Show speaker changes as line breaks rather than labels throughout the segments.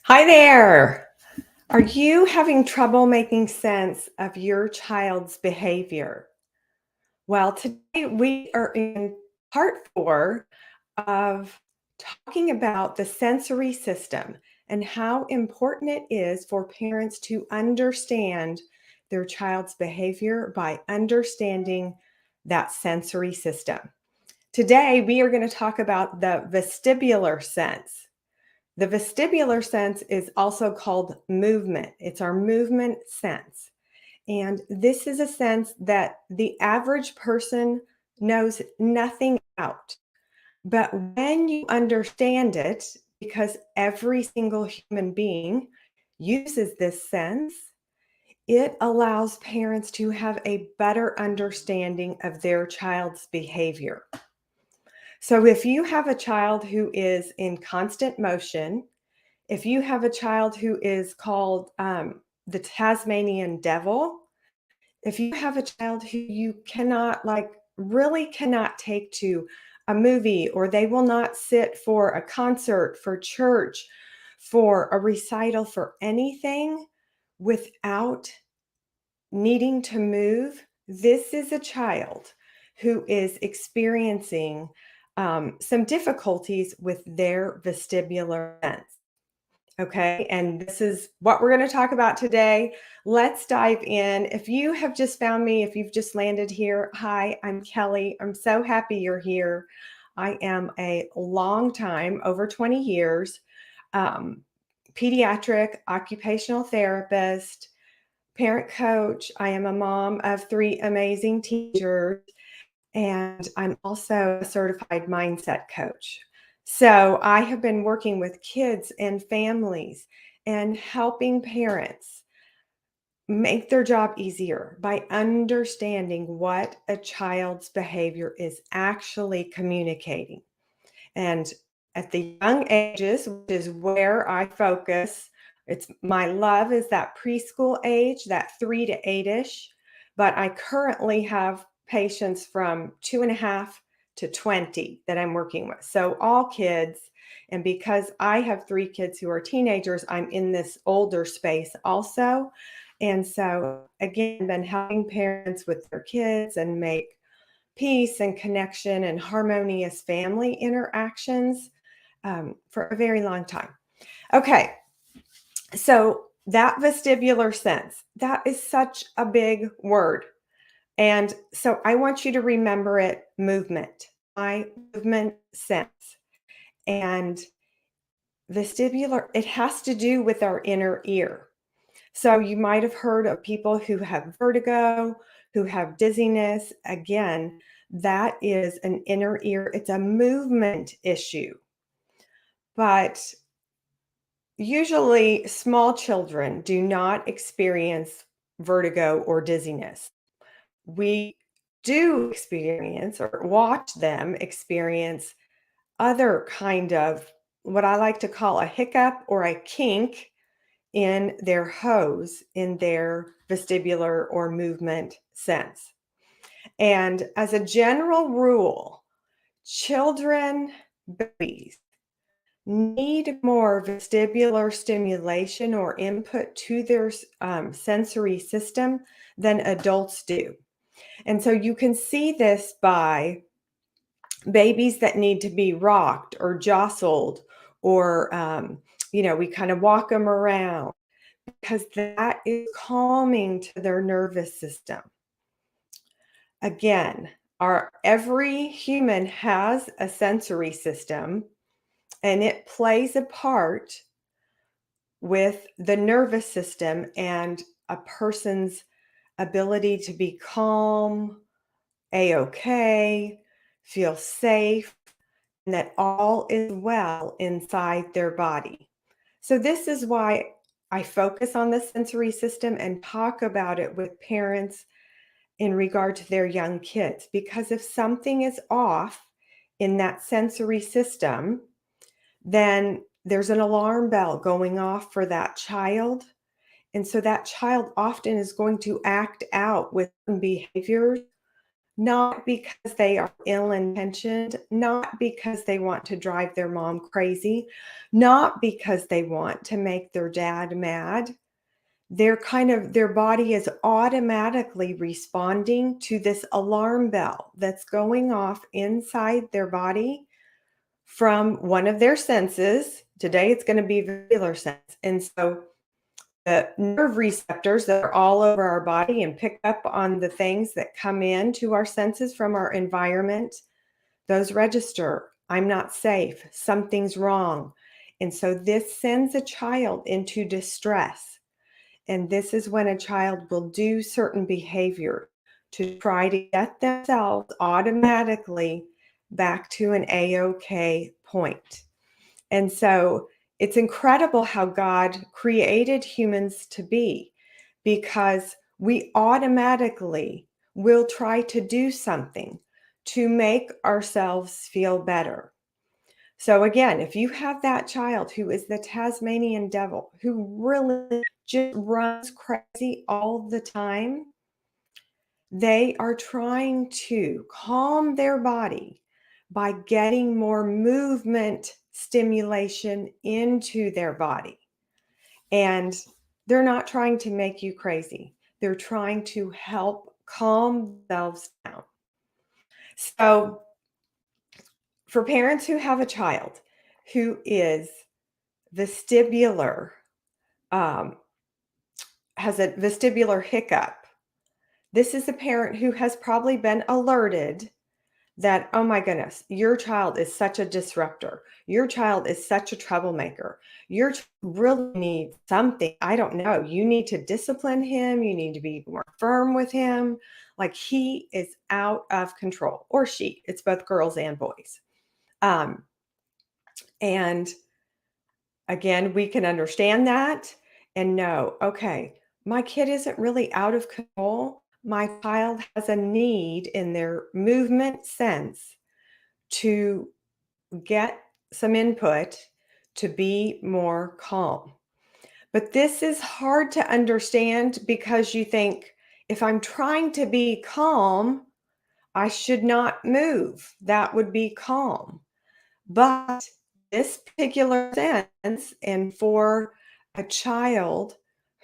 Hi there. Are you having trouble making sense of your child's behavior? Well, today we are in part four of talking about the sensory system and how important it is for parents to understand their child's behavior by understanding that sensory system. Today, we are going to talk about the vestibular sense. The vestibular sense is also called movement. It's our movement sense. And this is a sense that the average person knows nothing about. But when you understand it, because every single human being uses this sense, it allows parents to have a better understanding of their child's behavior. So if you have a child who is in constant motion, if you have a child who is called the Tasmanian devil, if you have a child who you cannot, really cannot take to a movie, or they will not sit for a concert, for church, for a recital, for anything without needing to move, this is a child who is experiencing some difficulties with their vestibular sense. Okay, and this is what we're going to talk about today. Let's dive in. If you have just found me, if you've just landed here, hi, I'm Kelly. I'm so happy you're here. I am a long time, over 20 years, um, pediatric occupational therapist, parent coach. I am a mom of three amazing teenagers, and I'm also a certified mindset coach. So I have been working with kids and families and helping parents make their job easier by understanding what a child's behavior is actually communicating. And at the young ages, which is where I focus, it's my love is that preschool age, that 3 to 8-ish. But I currently have patients from 2.5 to 20 that I'm working with. So all kids. And because I have 3 kids who are teenagers, I'm in this older space also. And so again, been helping parents with their kids and make peace and connection and harmonious family interactions for a very long time. Okay, so that vestibular sense, that is such a big word. And so I want you to remember it: movement, my movement sense. And vestibular, it has to do with our inner ear. So you might have heard of people who have vertigo, who have dizziness. Again, that is an inner ear. It's a movement issue. But usually small children do not experience vertigo or dizziness. We do experience or watch them experience other kind of what I like to call a hiccup or a kink in their hose, in their vestibular or movement sense. And as a general rule, children, babies, need more vestibular stimulation or input to their sensory system than adults do. And so you can see this by babies that need to be rocked or jostled, or, we kind of walk them around, because that is calming to their nervous system. Again, every human has a sensory system, and it plays a part with the nervous system and a person's ability to be calm, a-okay, feel safe, and that all is well inside their body. So this is why I focus on the sensory system and talk about it with parents in regard to their young kids, because if something is off in that sensory system, then there's an alarm bell going off for that child. And so that child often is going to act out with behaviors not because they are ill-intentioned, not because they want to drive their mom crazy, not because they want to make their dad mad. Their body is automatically responding to this alarm bell that's going off inside their body from one of their senses. Today it's going to be vestibular sense. And so the nerve receptors that are all over our body and pick up on the things that come in to our senses from our environment, those register. I'm not safe. Something's wrong. And so this sends a child into distress. And this is when a child will do certain behavior to try to get themselves automatically back to an A-OK point. And so it's incredible how God created humans to be, because we automatically will try to do something to make ourselves feel better. So again, if you have that child who is the Tasmanian devil, who really just runs crazy all the time, they are trying to calm their body by getting more movement stimulation into their body. And they're not trying to make you crazy. They're trying to help calm themselves down. So, for parents who have a child who is vestibular, um, has a vestibular hiccup, this is a parent who has probably been alerted that, oh my goodness, your child is such a disruptor. Your child is such a troublemaker. Your child really needs something. I don't know. You need to discipline him. You need to be more firm with him. Like, he is out of control, or she. It's both girls and boys. And again, we can understand that and know, okay, my kid isn't really out of control. My child has a need in their movement sense to get some input to be more calm. But this is hard to understand because you think, if I'm trying to be calm, I should not move. That would be calm. But this particular sense, and for a child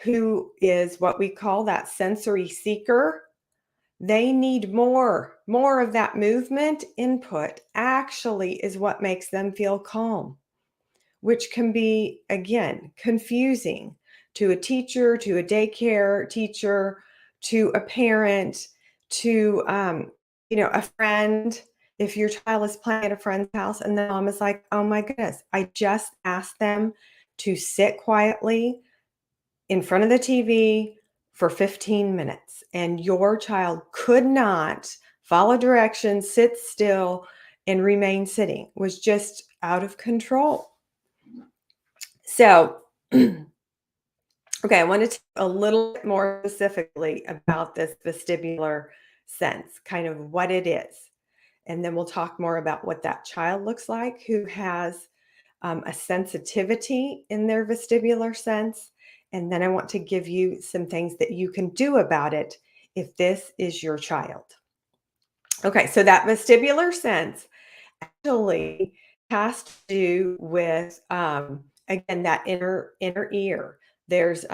who is what we call that sensory seeker, they need more of that movement input actually is what makes them feel calm, which can be, again, confusing to a teacher, to a daycare teacher, to a parent, to a friend. If your child is playing at a friend's house and the mom is like, oh my goodness, I just asked them to sit quietly in front of the TV for 15 minutes, and your child could not follow directions, sit still, and remain sitting, was just out of control. So, okay, I want to talk a little bit more specifically about this vestibular sense, kind of what it is. And then we'll talk more about what that child looks like who has a sensitivity in their vestibular sense. And then I want to give you some things that you can do about it if this is your child. Okay, so that vestibular sense actually has to do with, again, that inner ear. There's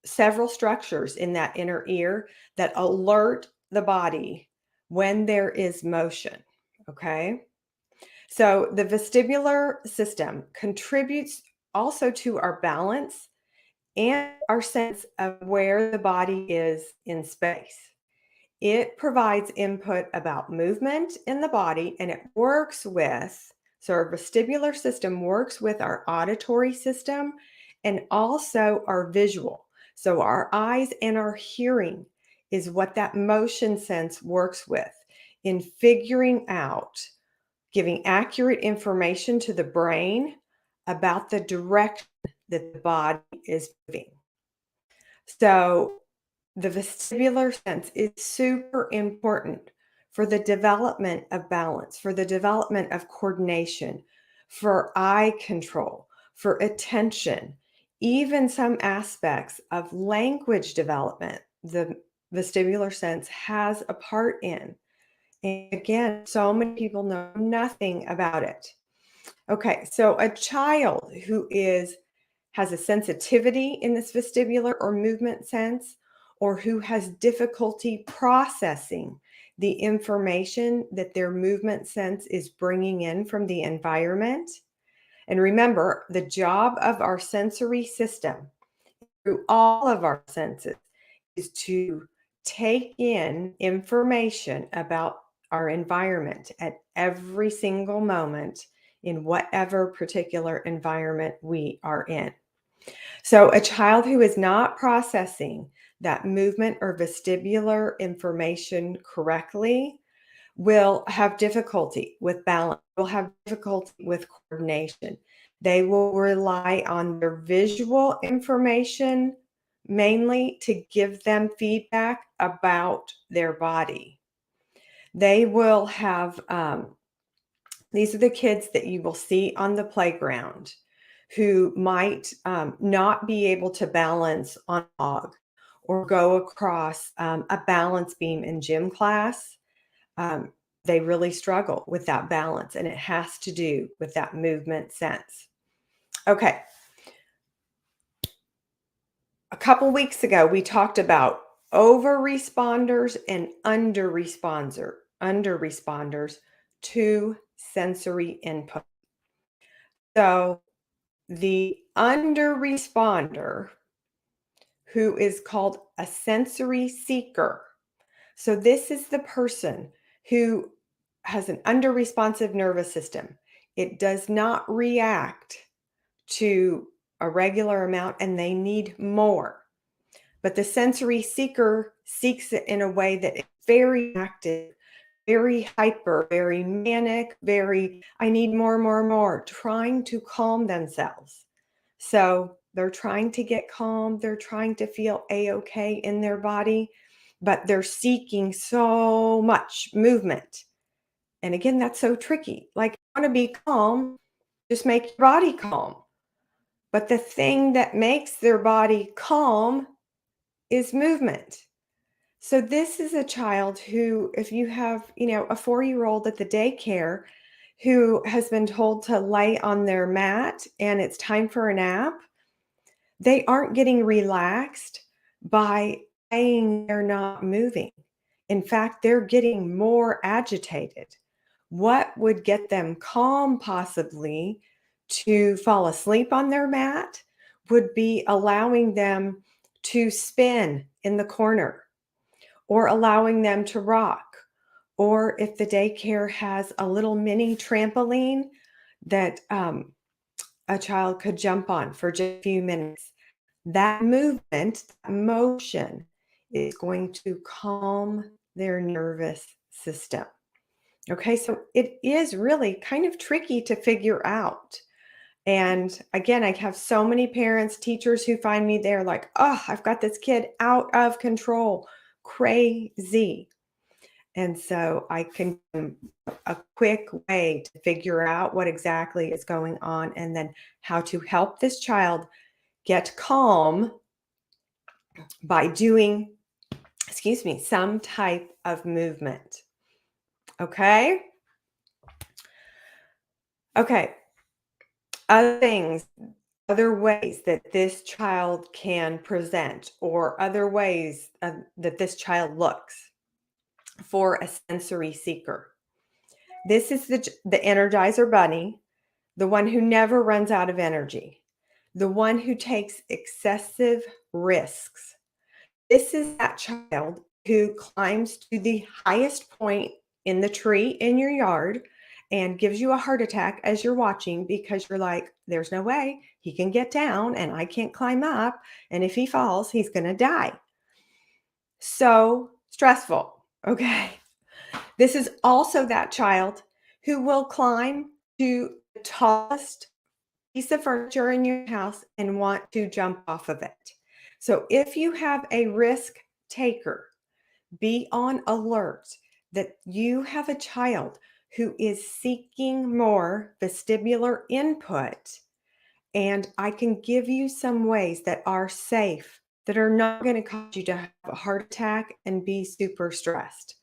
several structures in that inner ear that alert the body when there is motion. Okay. So the vestibular system contributes also to our balance and our sense of where the body is in space. It provides input about movement in the body, and it works with, so our vestibular system works with our auditory system and also our visual. So our eyes and our hearing is what that motion sense works with in figuring out, giving accurate information to the brain about the direction that the body is moving. So the vestibular sense is super important for the development of balance, for the development of coordination, for eye control, for attention, even some aspects of language development. The vestibular sense has a part in. And again, so many people know nothing about it. Okay, so a child who has a sensitivity in this vestibular or movement sense, or who has difficulty processing the information that their movement sense is bringing in from the environment. And remember, the job of our sensory system through all of our senses is to take in information about our environment at every single moment in whatever particular environment we are in. So, a child who is not processing that movement or vestibular information correctly will have difficulty with balance, will have difficulty with coordination. They will rely on their visual information mainly to give them feedback about their body. They will have, these are the kids that you will see on the playground who might not be able to balance on a log or go across a balance beam in gym class. um, they really struggle with that balance, and it has to do with that movement sense. Okay, a couple weeks ago, we talked about over responders and under responders to sensory input. So the under responder, who is called a sensory seeker. So this is the person who has an under-responsive nervous system. It does not react to a regular amount and they need more. But the sensory seeker seeks it in a way that is very active, very hyper, very manic, very, I need more, more, more, trying to calm themselves. So they're trying to get calm, they're trying to feel a-okay in their body, but they're seeking so much movement. And again, that's so tricky. Like, I want to be calm, just make your body calm. But the thing that makes their body calm is movement. So this is a child who, if you have, a 4-year-old at the daycare who has been told to lay on their mat and it's time for a nap, they aren't getting relaxed by saying they're not moving. In fact, they're getting more agitated. What would get them calm, possibly, to fall asleep on their mat would be allowing them to spin in the corner or allowing them to rock. Or if the daycare has a little mini trampoline that a child could jump on for just a few minutes, that movement, that motion is going to calm their nervous system. Okay, so it is really kind of tricky to figure out. And again, I have so many parents, teachers who find me there like, oh, I've got this kid out of control, crazy. And so I can a quick way to figure out what exactly is going on and then how to help this child get calm by doing, some type of movement. Okay? Okay. Other ways that this child can present, or other ways that this child looks for a sensory seeker. This is the Energizer Bunny, the one who never runs out of energy, the one who takes excessive risks. This is that child who climbs to the highest point in the tree in your yard and gives you a heart attack as you're watching because you're like, there's no way he can get down and I can't climb up. And if he falls, he's going to die. So stressful. Okay. This is also that child who will climb to the tallest piece of furniture in your house and want to jump off of it. So if you have a risk taker, be on alert that you have a child who is seeking more vestibular input. And I can give you some ways that are safe, that are not going to cause you to have a heart attack and be super stressed.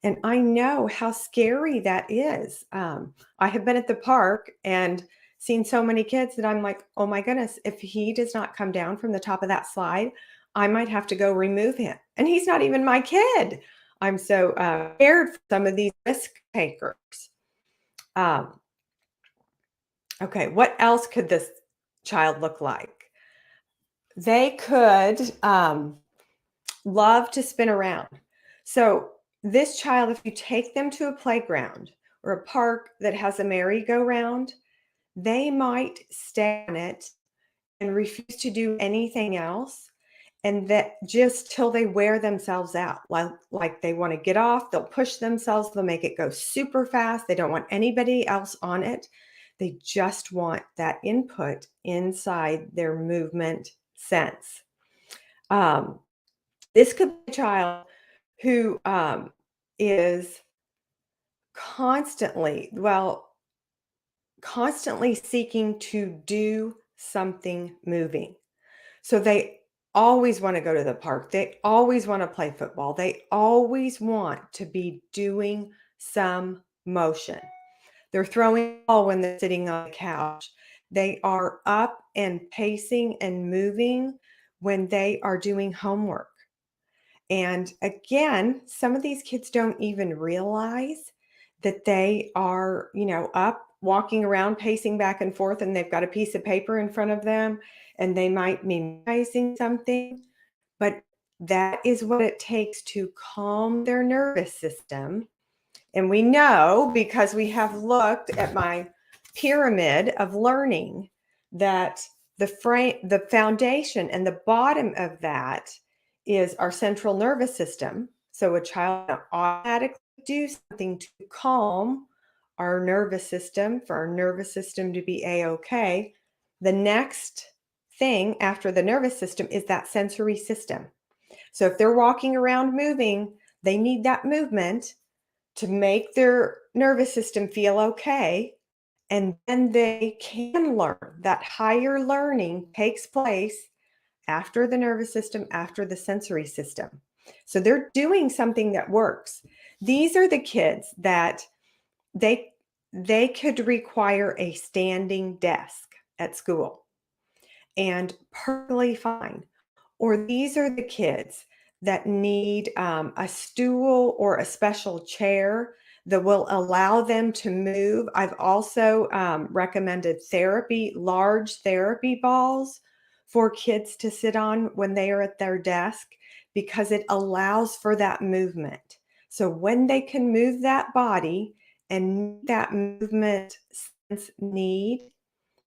And I know how scary that is. I have been at the park and seen so many kids that I'm like, oh my goodness, if he does not come down from the top of that slide, I might have to go remove him. And he's not even my kid. I'm so scared for some of these risk takers. Um, okay, what else could this child look like? They could love to spin around. So, this child, if you take them to a playground or a park that has a merry-go-round, they might stay on it and refuse to do anything else. And that just till they wear themselves out. Like they want to get off, they'll push themselves, they'll make it go super fast. They don't want anybody else on it. They just want that input inside their movement sense. This could be a child who is constantly seeking to do something moving. So they always want to go to the park. They always want to play football. They always want to be doing some motion. They're throwing a ball when they're sitting on the couch. They are up and pacing and moving when they are doing homework. And again, some of these kids don't even realize that they are, up walking around, pacing back and forth, and they've got a piece of paper in front of them, and they might be memorizing something. But that is what it takes to calm their nervous system. And we know because we have looked at my pyramid of learning that the foundation and the bottom of that is our central nervous system. So a child will automatically do something to calm our nervous system, for our nervous system to be a-okay. The next thing after the nervous system is that sensory system. So if they're walking around moving, they need that movement to make their nervous system feel okay. And then they can learn. That higher learning takes place after the nervous system, after the sensory system. So they're doing something that works. These are the kids that they could require a standing desk at school and perfectly fine. Or these are the kids that need a stool or a special chair that will allow them to move. I've also recommended large therapy balls for kids to sit on when they are at their desk because it allows for that movement. So when they can move that body and meet that movement sense need,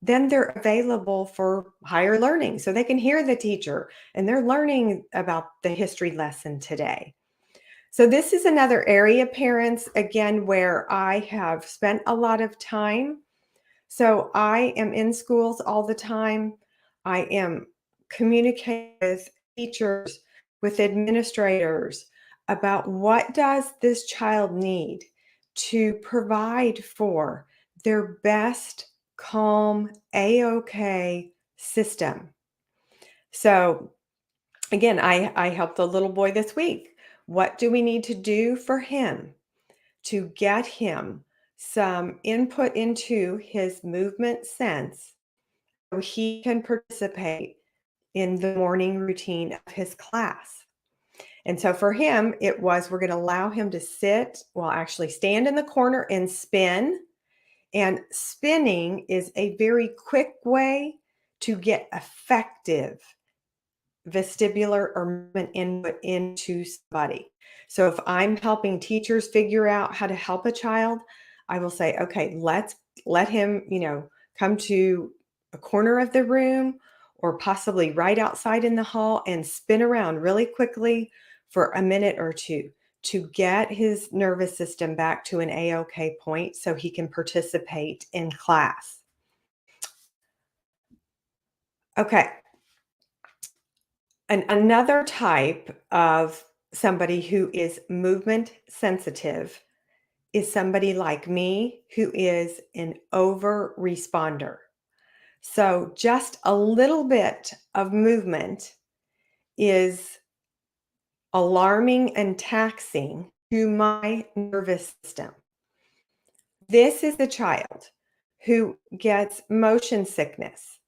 then they're available for higher learning. So they can hear the teacher and they're learning about the history lesson today. So this is another area, parents, again, where I have spent a lot of time. So I am in schools all the time. I am communicating with teachers, with administrators about what does this child need to provide for their best calm, a-okay system. So again, I helped a little boy this week. What do we need to do for him to get him some input into his movement sense so he can participate in the morning routine of his class? And so for him, we're going to allow him to actually stand in the corner and spin. And spinning is a very quick way to get effective vestibular or movement input into somebody. So if I'm helping teachers figure out how to help a child, I will say, okay, let's let him, come to a corner of the room or possibly right outside in the hall and spin around really quickly for a minute or two to get his nervous system back to an a-okay point so he can participate in class. Okay. And another type of somebody who is movement sensitive is somebody like me who is an over responder. So just a little bit of movement is alarming and taxing to my nervous system. This is the child who gets motion sickness,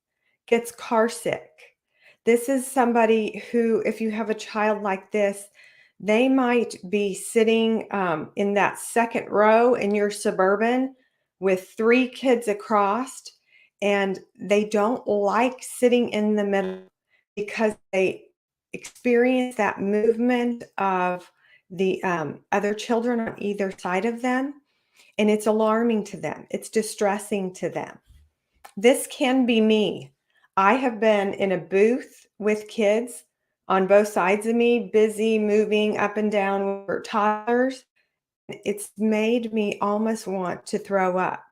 gets car sick. This is somebody who, if you have a child like this, they might be sitting in that second row in your Suburban with 3 kids across, and they don't like sitting in the middle because they experience that movement of the other children on either side of them, and it's alarming to them. It's distressing to them. This can be me. I have been in a booth with kids on both sides of me, busy moving up and down with toddlers. It's made me almost want to throw up.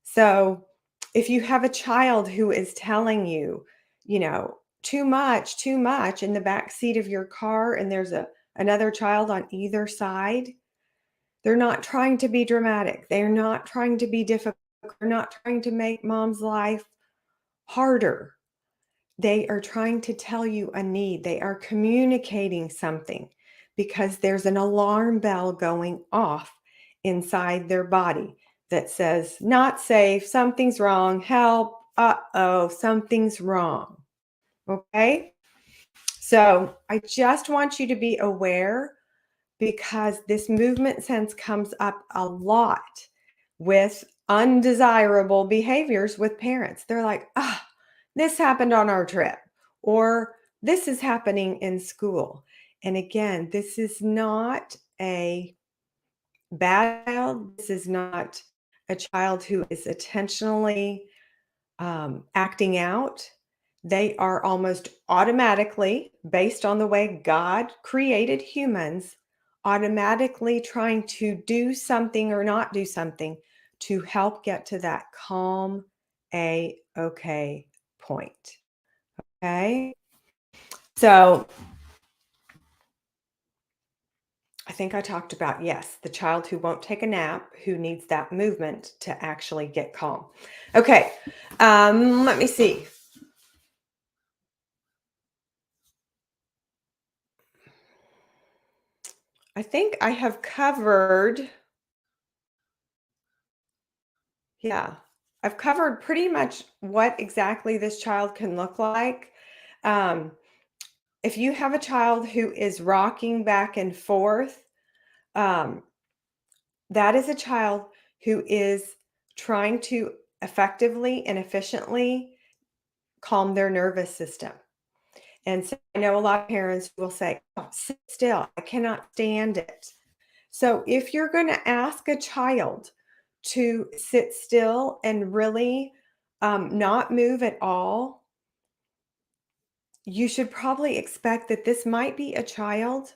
So if you have a child who is telling you, too much in the back seat of your car, and there's another child on either side, they're not trying to be dramatic. They're not trying to be difficult. They're not trying to make mom's life harder. They are trying to tell you a need. They are communicating something because there's an alarm bell going off inside their body that says, not safe, something's wrong, help, uh-oh, something's wrong. Okay? So I just want you to be aware, because this movement sense comes up a lot with undesirable behaviors with parents. They're like, this happened on our trip, or this is happening in school. And again, this is not a bad child. This is not a child who is intentionally acting out. They are almost automatically, based on the way God created humans, automatically trying to do something or not do something to help get to that calm, okay point. Okay. So I think I talked about, yes, the child who won't take a nap, who needs that movement to actually get calm. Okay. Let me see. I think I have covered, yeah, I've covered pretty much what exactly this child can look like. Um, if you have a child who is rocking back and forth, um, that is a child who is trying to effectively and efficiently calm their nervous system. And so I know a lot of parents will say, oh, sit still, I cannot stand it. So if you're going to ask a child to sit still and really not move at all, you should probably expect that this might be a child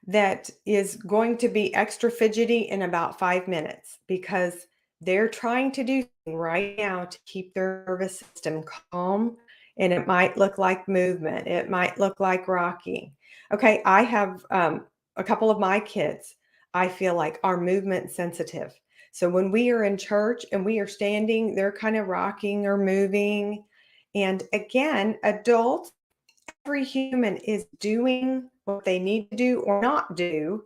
that is going to be extra fidgety in about 5 minutes, because they're trying to do something right now to keep their nervous system calm. And it might look like movement. It might look like rocking. Okay, I have a couple of my kids, I feel like, are movement sensitive. So when we are in church and we are standing, they're kind of rocking or moving. And again, adults, every human is doing what they need to do or not do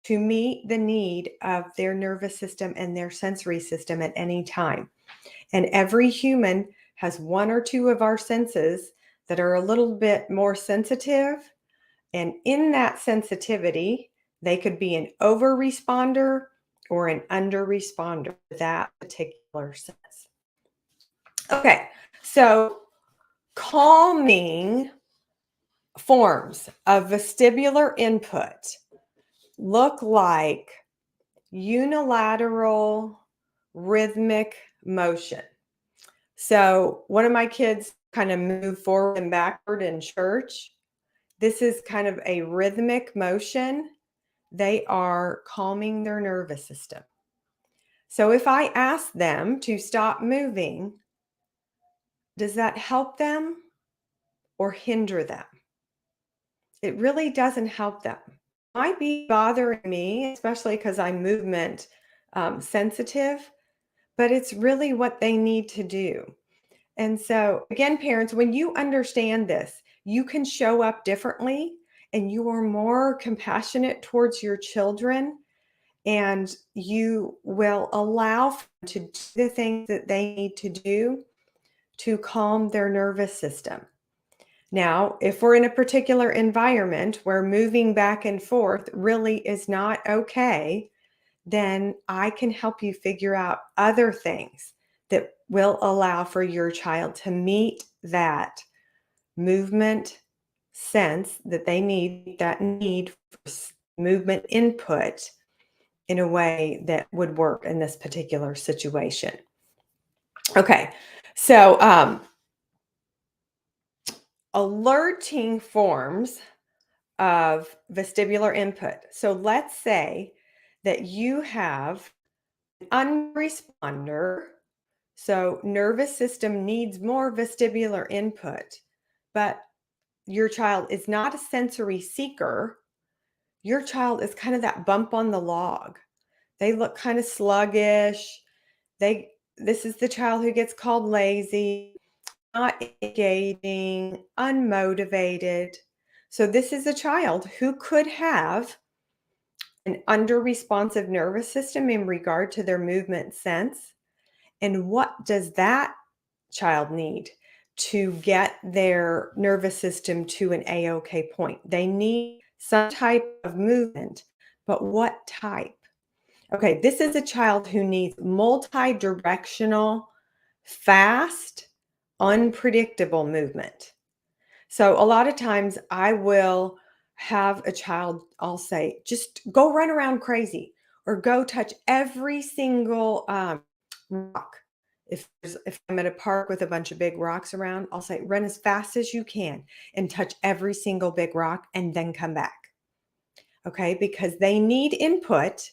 to meet the need of their nervous system and their sensory system at any time. And every human has one or two of our senses that are a little bit more sensitive. And in that sensitivity, they could be an over responder or an under responder to that particular sense. Okay, so calming forms of vestibular input look like unilateral rhythmic motion. So one of my kids kind of moved forward and backward in church. This is kind of a rhythmic motion. They are calming their nervous system. So if I ask them to stop moving, does that help them or hinder them? It really doesn't help them. It might be bothering me, especially because I'm movement sensitive, but it's really what they need to do. And so, again, parents, when you understand this, you can show up differently and you are more compassionate towards your children, and you will allow them to do the things that they need to do to calm their nervous system. Now, if we're in a particular environment where moving back and forth really is not okay, then I can help you figure out other things that will allow for your child to meet that movement sense that they need, that need for movement input in a way that would work in this particular situation. Okay, so alerting forms of vestibular input. So let's say that you have an unresponder. So nervous system needs more vestibular input, but your child is not a sensory seeker. Your child is kind of that bump on the log. They look kind of sluggish. This is the child who gets called lazy, not engaging, unmotivated. So this is a child who could have an under-responsive nervous system in regard to their movement sense. And what does that child need to get their nervous system to an A-OK point? They need some type of movement, but what type? Okay, this is a child who needs multi-directional, fast, unpredictable movement. So a lot of times I will have a child, I'll say, just go run around crazy or go touch every single rock. If I'm at a park with a bunch of big rocks around, I'll say, run as fast as you can and touch every single big rock and then come back. Okay, because they need input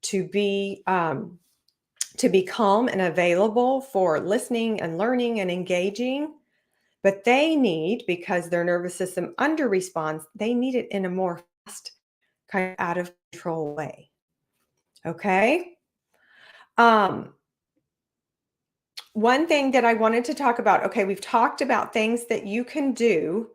to be calm and available for listening and learning and engaging. But they need, because their nervous system under responds, they need it in a more fast, kind of out of control way. Okay. One thing that I wanted to talk about, okay, we've talked about things that you can do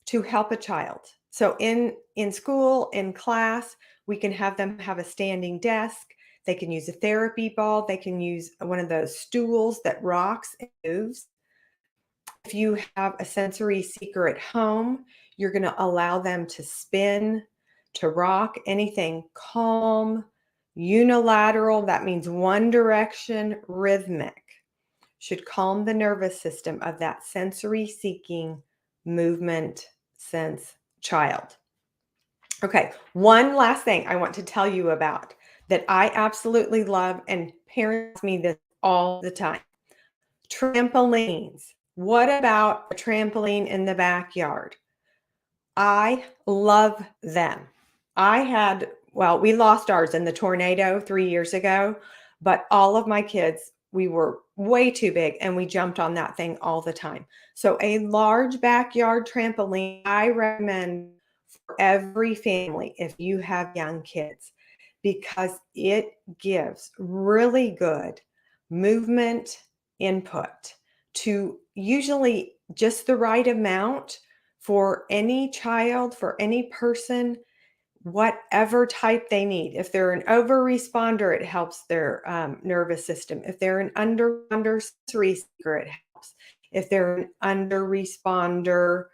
to help a child. So in school, in class, we can have them have a standing desk. They can use a therapy ball. They can use one of those stools that rocks and moves. If you have a sensory seeker at home, you're going to allow them to spin, to rock, anything calm, unilateral, that means one direction, rhythmic, should calm the nervous system of that sensory seeking movement sense child. Okay, one last thing I want to tell you about that I absolutely love, and parents ask me this all the time. Trampolines. What about a trampoline in the backyard? I love them. We lost ours in the tornado 3 years ago, but all of my kids, we were way too big and we jumped on that thing all the time. So a large backyard trampoline, I recommend for every family if you have young kids, because it gives really good movement input to usually just the right amount for any child, for any person, whatever type they need. If they're an over responder, it helps their nervous system. If they're an under sensory seeker, it helps. If they're an under responder,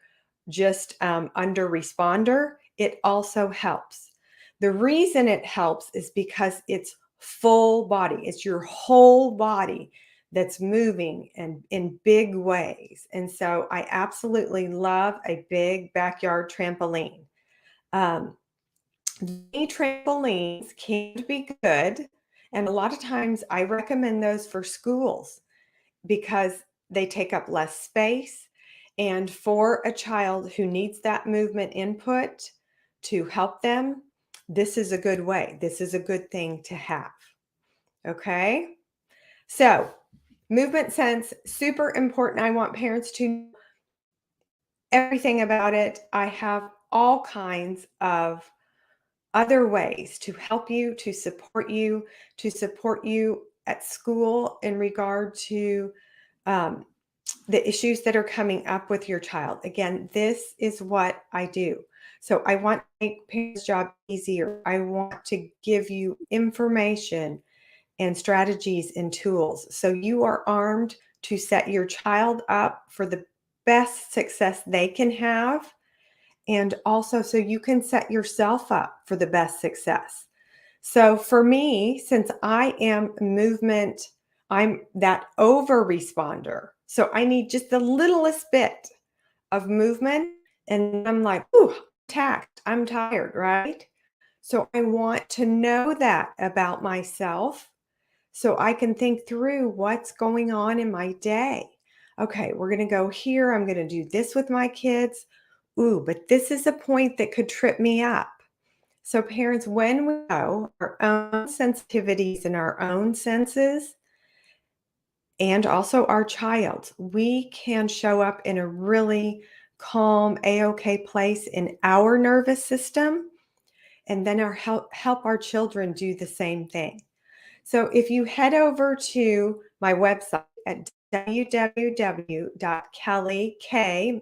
just under responder, it also helps. The reason it helps is because it's full body. It's your whole body that's moving and in big ways. And so I absolutely love a big backyard trampoline. Mini trampolines can be good. And a lot of times I recommend those for schools because they take up less space. And for a child who needs that movement input to help them, this is a good way. This is a good thing to have. Okay. So, movement sense, super important. I want parents to know everything about it. I have all kinds of other ways to help you, to support you at school in regard to um, the issues that are coming up with your child. Again, this is what I do. So I want to make parents' job easier. I want to give you information and strategies and tools so you are armed to set your child up for the best success they can have, and also so you can set yourself up for the best success. So for me, since I am movement, I'm that over responder. So I need just the littlest bit of movement, and I'm like, ooh, taxed, I'm tired, right? So I want to know that about myself so I can think through what's going on in my day. Okay, we're going to go here. I'm going to do this with my kids. Ooh, but this is a point that could trip me up. So, parents, when we know our own sensitivities and our own senses, and also our child's, we can show up in a really calm, a-okay place in our nervous system, and then help our children do the same thing. So if you head over to my website at www.kelly,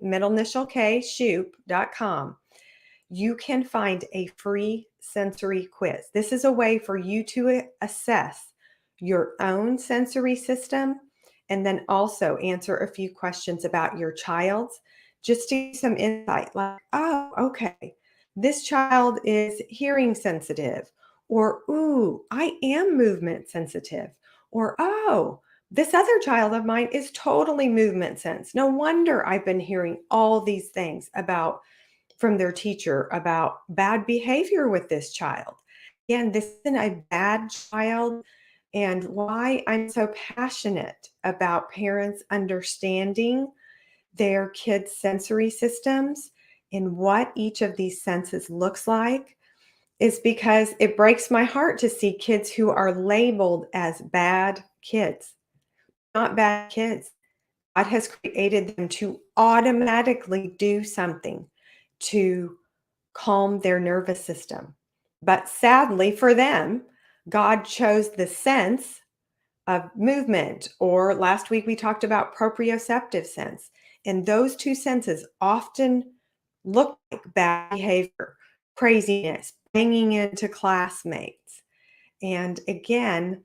middle initial K, Shoup.com, you can find a free sensory quiz. This is a way for you to assess your own sensory system and then also answer a few questions about your child's, just to get some insight like, oh, okay, this child is hearing sensitive, or, ooh, I am movement sensitive, or, oh, this other child of mine is totally movement sense. No wonder I've been hearing all these things about from their teacher about bad behavior with this child. Again, this isn't a bad child, and why I'm so passionate about parents understanding their kids' sensory systems and what each of these senses looks like is because it breaks my heart to see kids who are labeled as bad kids. Not bad kids. God has created them to automatically do something to calm their nervous system. But sadly for them, God chose the sense of movement, or last week we talked about proprioceptive sense. And those two senses often look like bad behavior, craziness, banging into classmates. And again,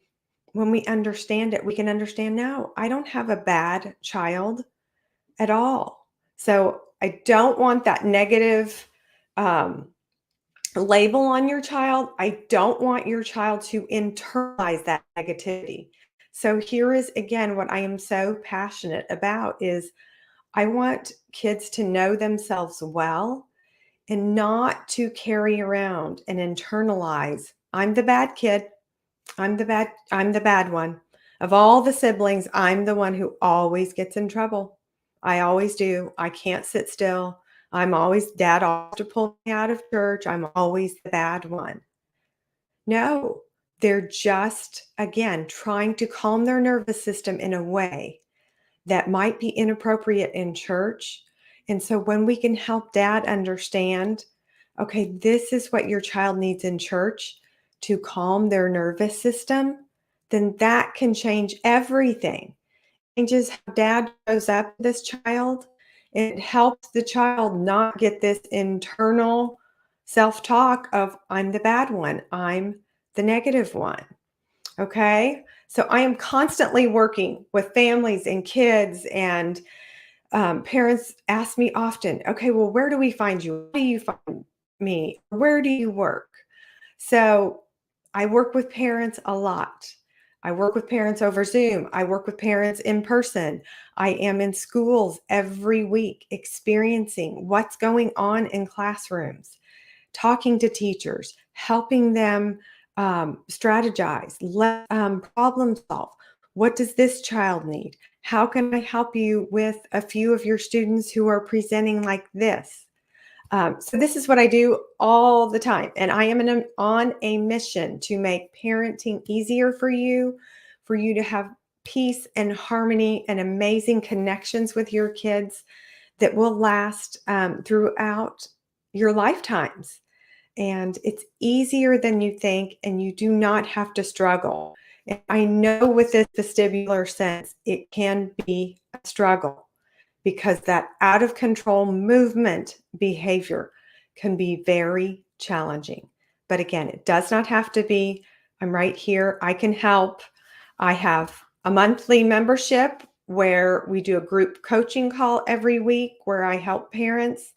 when we understand it, we can understand, no, I don't have a bad child at all. So I don't want that negative label on your child. I don't want your child to internalize that negativity. So here is again what I am so passionate about is I want kids to know themselves well and not to carry around and internalize, I'm the bad kid. I'm the bad one. Of all the siblings, I'm the one who always gets in trouble. I always do. I can't sit still. I'm always, dad always to pull me out of church. I'm always the bad one. No, they're just, again, trying to calm their nervous system in a way that might be inappropriate in church. And so when we can help dad understand, okay, this is what your child needs in church to calm their nervous system, then that can change everything. Changes how dad shows up to this child. It helps the child not get this internal self-talk of, I'm the bad one, I'm the negative one. Okay. So I am constantly working with families and kids, and parents ask me often, okay, well, where do we find you? How do you find me? Where do you work? So I work with parents a lot. I work with parents over Zoom. I work with parents in person. I am in schools every week experiencing what's going on in classrooms, talking to teachers, helping them strategize, problem solve. What does this child need? How can I help you with a few of your students who are presenting like this? So this is what I do all the time. And I am on a mission to make parenting easier for you to have peace and harmony and amazing connections with your kids that will last throughout your lifetimes. And it's easier than you think, and you do not have to struggle. And I know with this vestibular sense, it can be a struggle. because that out of control movement behavior can be very challenging. But again, it does not have to be. I'm right here. I can help. I have a monthly membership where we do a group coaching call every week where I help parents.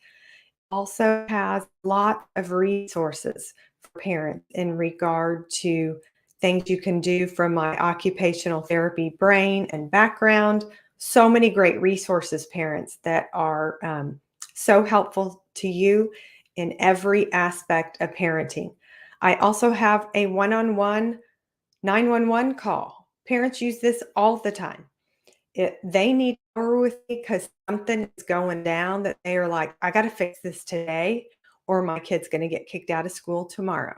Also has a lot of resources for parents in regard to things you can do from my occupational therapy brain and background. So many great resources, parents, that are so helpful to you in every aspect of parenting. I also have a one-on-one 911 call. Parents use this all the time. They need to cover with me because something is going down that they are like, I got to fix this today, or my kid's going to get kicked out of school tomorrow.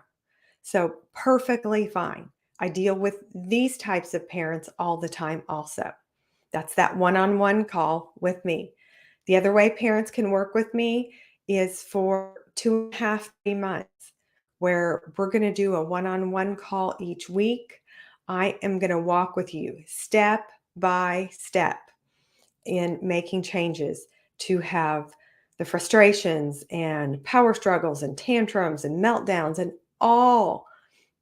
So, perfectly fine. I deal with these types of parents all the time, also. That's that one on one call with me. The other way parents can work with me is for 2.5, 3 months, where we're going to do a one on one call each week. I am going to walk with you step by step in making changes to have the frustrations and power struggles and tantrums and meltdowns and all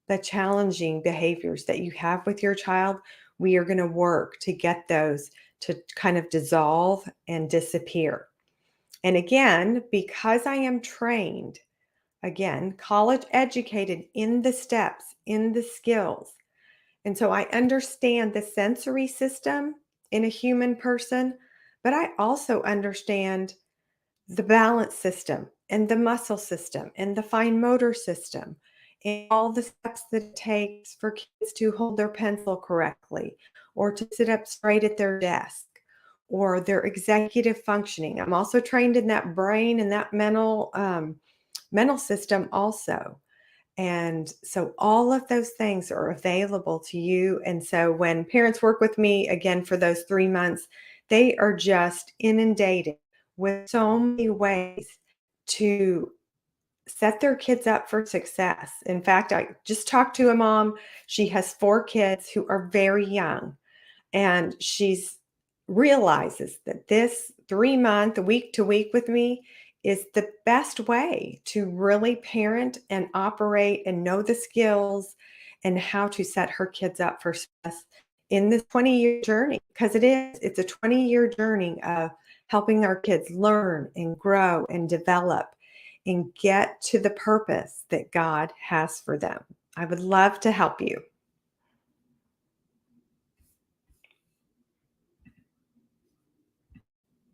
the challenging behaviors that you have with your child. We are going to work to get those to kind of dissolve and disappear. And again, because I am trained, again, college educated in the steps, in the skills. And so I understand the sensory system in a human person, but I also understand the balance system and the muscle system and the fine motor system and all the steps that it takes for kids to hold their pencil correctly or to sit up straight at their desk or their executive functioning. I'm also trained in that brain and that mental system also. And so all of those things are available to you. And so when parents work with me again for those 3 months, they are just inundated with so many ways to set their kids up for success. In fact, I just talked to a mom. She has 4 kids who are very young, and she's realizes that this 3 month week to week with me is the best way to really parent and operate and know the skills and how to set her kids up for success in this 20-year journey, because it's a 20-year journey of helping our kids learn and grow and develop and get to the purpose that God has for them. I would love to help you.